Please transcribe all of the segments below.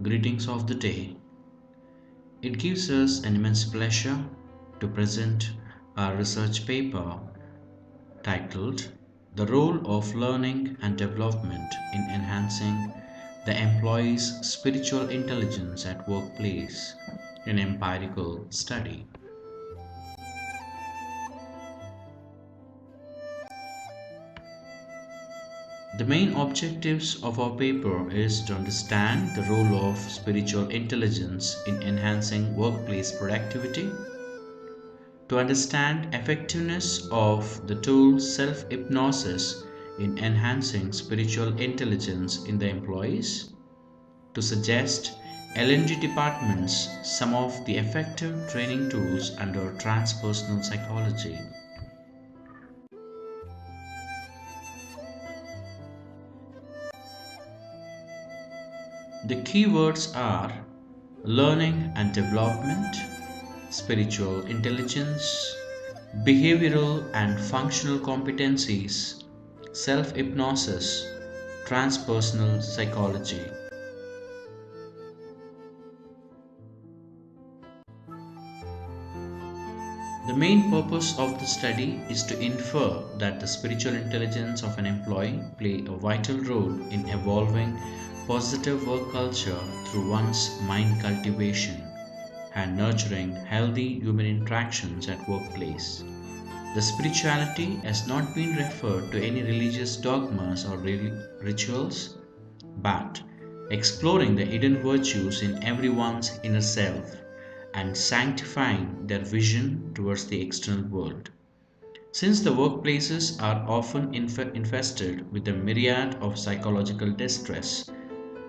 Greetings of the day. It gives us an immense pleasure to present our research paper titled The Role of Learning and Development in Enhancing the Employee's Spiritual Intelligence at Workplace, an empirical study. The main objectives of our paper is to understand the role of spiritual intelligence in enhancing workplace productivity, to understand effectiveness of the tool self-hypnosis in enhancing spiritual intelligence in the employees, to suggest L&D departments some of the effective training tools under transpersonal psychology. The keywords are learning and development, spiritual intelligence, behavioral and functional competencies, self hypnosis, transpersonal psychology. The main purpose of the study is to infer that the spiritual intelligence of an employee play a vital role in evolving positive work culture through one's mind cultivation and nurturing healthy human interactions at workplace. The spirituality has not been referred to any religious dogmas or rituals, but exploring the hidden virtues in everyone's inner self and sanctifying their vision towards the external world. Since the workplaces are often infested with a myriad of psychological distress,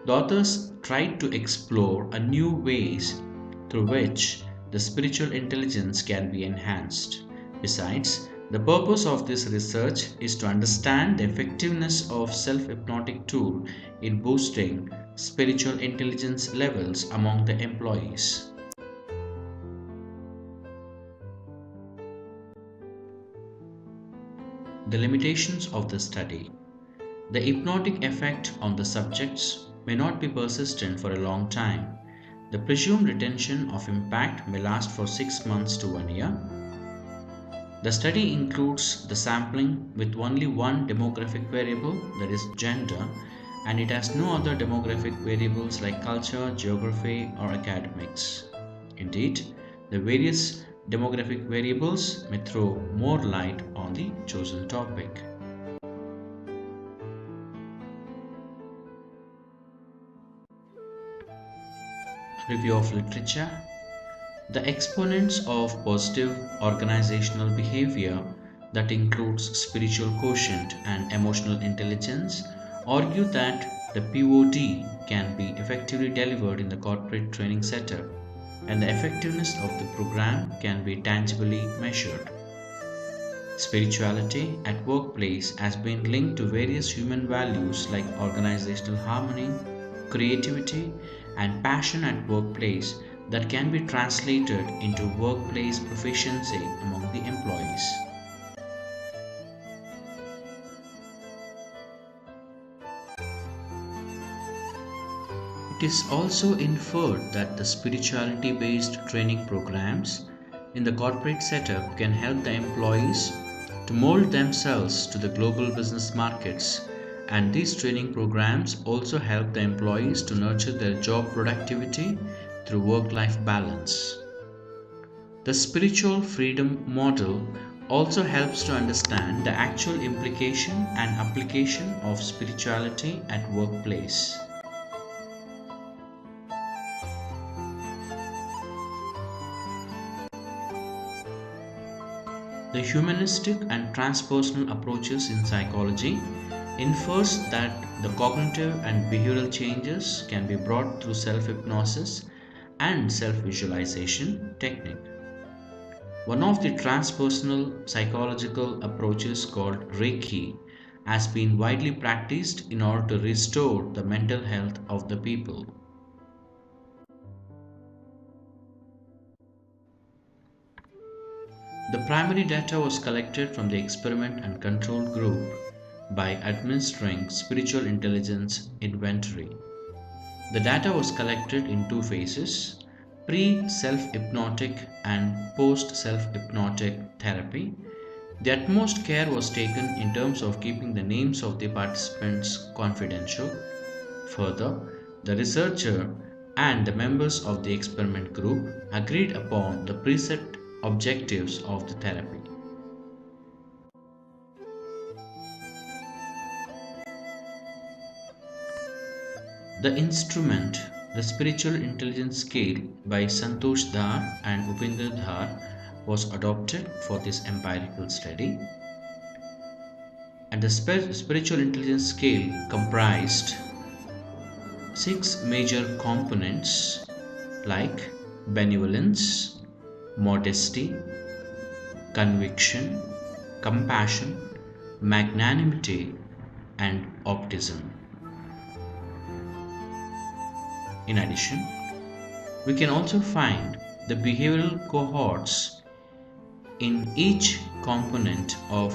the authors tried to explore a new ways through which the spiritual intelligence can be enhanced. Besides, the purpose of this research is to understand the effectiveness of self-hypnotic tool in boosting spiritual intelligence levels among the employees. The limitations of the study. The hypnotic effect on the subjects may not be persistent for a long time. The presumed retention of impact may last for 6 months to 1 year. The study includes the sampling with only one demographic variable, that is gender, and it has no other demographic variables like culture, geography, or academics. Indeed, the various demographic variables may throw more light on the chosen topic. Review of literature. The exponents of positive organizational behavior, that includes spiritual quotient and emotional intelligence, argue that the POD can be effectively delivered in the corporate training setup, and the effectiveness of the program can be tangibly measured. Spirituality at workplace has been linked to various human values like organizational harmony, creativity, and passion at workplace that can be translated into workplace proficiency among the employees. It is also inferred that the spirituality based training programs in the corporate setup can help the employees to mold themselves to the global business markets, and these training programs also help the employees to nurture their job productivity through work life balance. The spiritual freedom model also helps to understand the actual implication and application of spirituality at workplace. The humanistic and transpersonal approaches in psychology infers that the cognitive and behavioral changes can be brought through self-hypnosis and self-visualization technique. One of the transpersonal psychological approaches called Reiki has been widely practiced in order to restore the mental health of the people. The primary data was collected from the experiment and control group by administering spiritual intelligence inventory. The data was collected in two phases: pre self hypnotic and post self hypnotic therapy. The utmost care was taken in terms of keeping the names of the participants confidential. Further, the researcher and the members of the experiment group agreed upon the preset objectives of the therapy. The instrument, the Spiritual Intelligence Scale by Santosh Dhar and Upinder Dhar, was adopted for this empirical study. And the Spiritual Intelligence Scale comprised six major components like benevolence, modesty, conviction, compassion, magnanimity, and optimism. In addition, we can also find the behavioral cohorts in each component of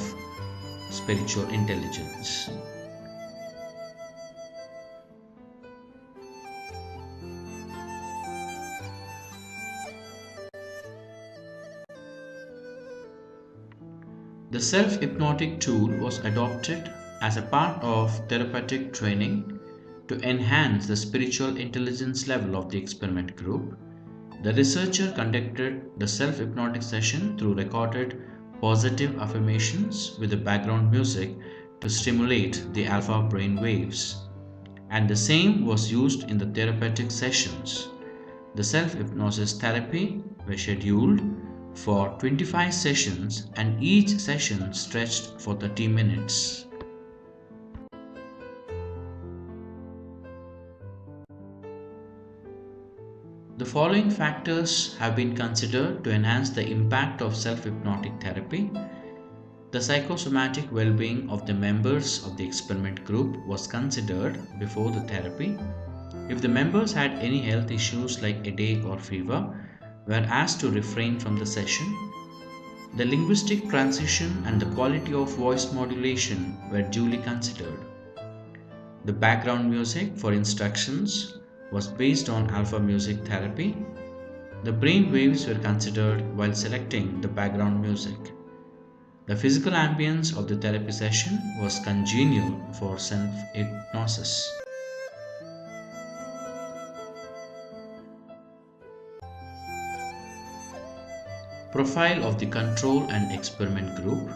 spiritual intelligence. The self hypnotic tool was adopted as a part of therapeutic training to enhance the spiritual intelligence level of the experiment group. The researcher conducted the self hypnotic session through recorded positive affirmations with the background music to stimulate the alpha brain waves, and the same was used in the therapeutic sessions. The self hypnosis therapy was scheduled for 25 sessions and each session stretched for 30 minutes. The following factors have been considered to enhance the impact of self hypnotic therapy. The psychosomatic well being of the members of the experiment group was considered before the therapy. If the members had any health issues like headache or fever, were asked to refrain from the session. The linguistic transition and the quality of voice modulation were duly considered. The background music for instructions was based on alpha music therapy. The brain waves were considered while selecting the background music. The physical ambience of the therapy session was congenial for self hypnosis. Profile of the control and experiment group.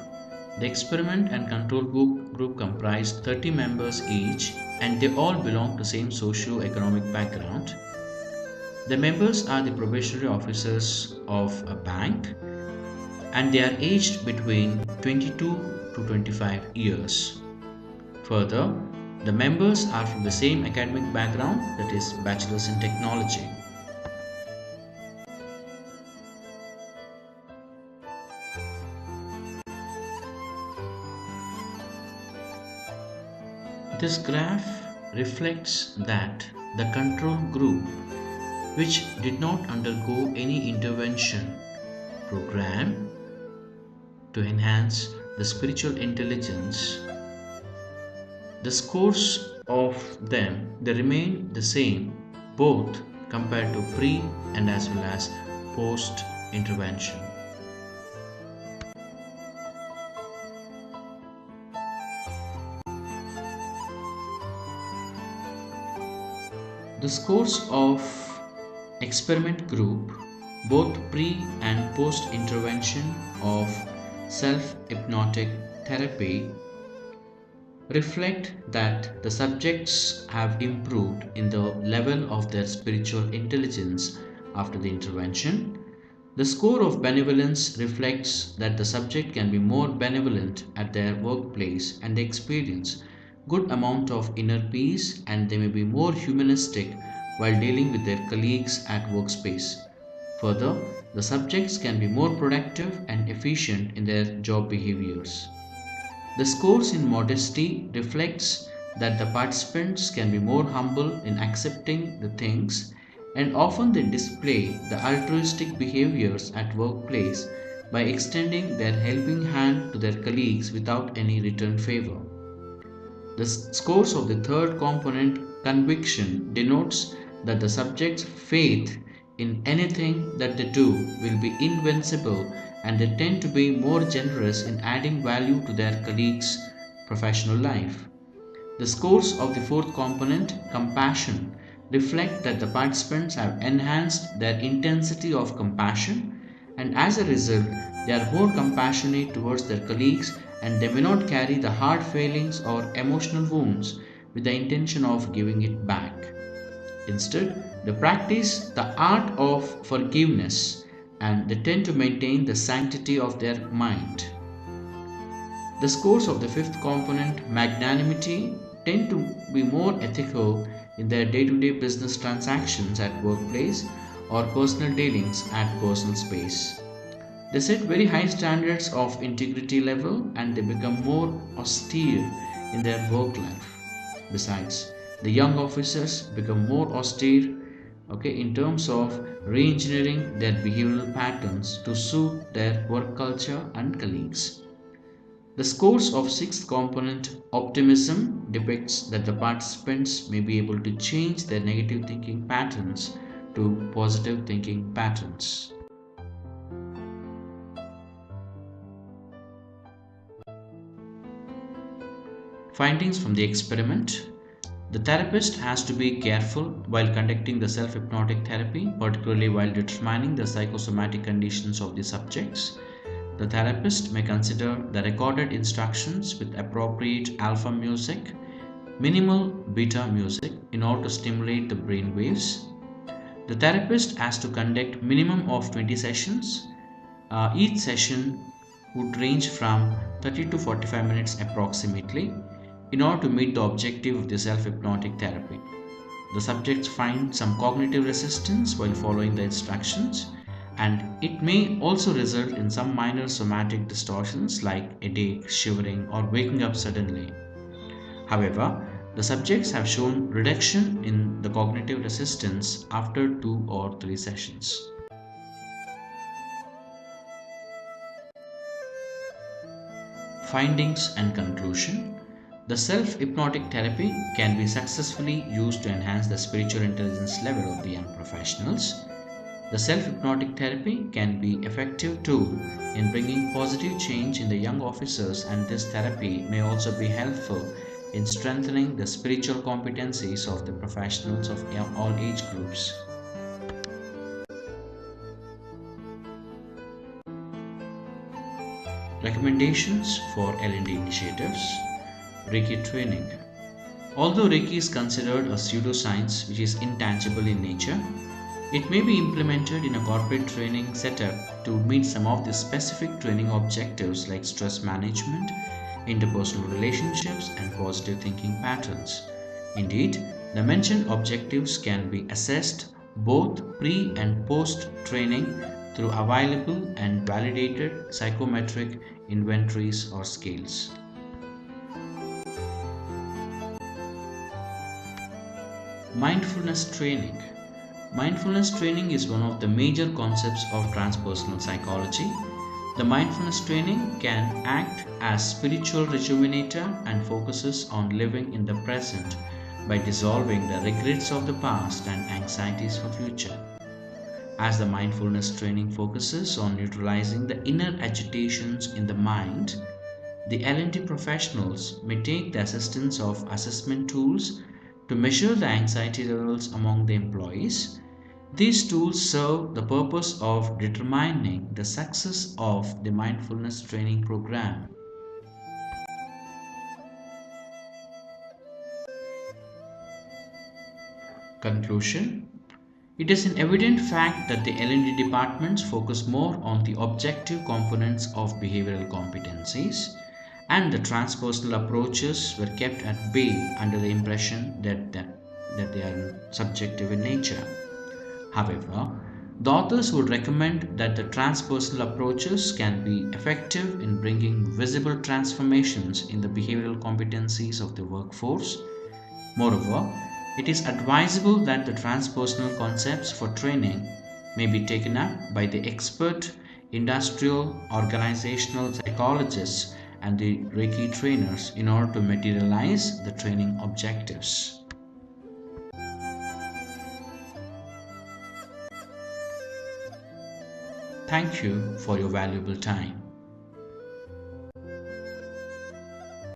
The experiment and control group comprised 30 members each, and they all belong to same socio-economic background. The members are the probationary officers of a bank, and they are aged between 22 to 25 years. Further, the members are from the same academic background, that is bachelor's in technology. This graph reflects that the control group, which did not undergo any intervention program to enhance the spiritual intelligence, the scores of them they remain the same both compared to pre and as well as post intervention. The scores of experiment group, both pre and post intervention of self hypnotic therapy, reflect that the subjects have improved in the level of their spiritual intelligence after the intervention. The score of benevolence reflects that the subject can be more benevolent at their workplace and they experience good amount of inner peace, and they may be more humanistic while dealing with their colleagues at workspace. Further, the subjects can be more productive and efficient in their job behaviors. The scores in modesty reflects that the participants can be more humble in accepting the things, and often they display the altruistic behaviors at workplace by extending their helping hand to their colleagues without any return favor. The scores of the third component conviction denotes that the subject's faith in anything that they do will be invincible, and they tend to be more generous in adding value to their colleagues' professional life. The scores of the fourth component, compassion, reflect that the participants have enhanced their intensity of compassion, and as a result, they are more compassionate towards their colleagues, and they may not carry the hard failings or emotional wounds with the intention of giving it back. Instead, they practice the art of forgiveness, and they tend to maintain the sanctity of their mind. The scores of the fifth component, magnanimity, tend to be more ethical in their day to day business transactions at workplace or personal dealings at personal space. They set very high standards of integrity level, and they become more austere in their work life. Besides, the young officers become more austere, in terms of re-engineering their behavioral patterns to suit their work culture and colleagues. The scores of sixth component, optimism, depicts that the participants may be able to change their negative thinking patterns to positive thinking patterns. Findings from the experiment. The therapist has to be careful while conducting the self hypnotic therapy, particularly while determining the psychosomatic conditions of the subjects. The therapist may consider the recorded instructions with appropriate alpha music, minimal beta music in order to stimulate the brain waves. The therapist has to conduct minimum of 20 sessions. Each session would range from 30 to 45 minutes approximately in order to meet the objective of the self-hypnotic therapy. The subjects find some cognitive resistance while following the instructions, and it may also result in some minor somatic distortions like headache, shivering, or waking up suddenly. However, the subjects have shown reduction in the cognitive resistance after 2 or 3 sessions. Findings and conclusion. The self hypnotic therapy can be successfully used to enhance the spiritual intelligence level of the young professionals. The self hypnotic therapy can be effective tool in bringing positive change in the young officers, and this therapy may also be helpful in strengthening the spiritual competencies of the professionals of all age groups. Recommendations for L&D initiatives. Reiki training. Although Reiki is considered a pseudoscience which is intangible in nature, it may be implemented in a corporate training setup to meet some of the specific training objectives like stress management, interpersonal relationships, and positive thinking patterns. Indeed, the mentioned objectives can be assessed both pre and post training through available and validated psychometric inventories or scales. Mindfulness training. Mindfulness training is one of the major concepts of transpersonal psychology. The mindfulness training can act as spiritual rejuvenator and focuses on living in the present by dissolving the regrets of the past and anxieties for future. As the mindfulness training focuses on neutralizing the inner agitations in the mind, the L&D professionals may take the assistance of assessment tools to measure the anxiety levels among the employees. These tools serve the purpose of determining the success of the mindfulness training program. Conclusion. It is an evident fact that the L&D departments focus more on the objective components of behavioral competencies, and the transpersonal approaches were kept at bay under the impression that they are subjective in nature. However, the authors would recommend that the transpersonal approaches can be effective in bringing visible transformations in the behavioral competencies of the workforce. Moreover, it is advisable that the transpersonal concepts for training may be taken up by the expert industrial organizational psychologists and the Reiki trainers in order to materialize the training objectives. Thank you for your valuable time.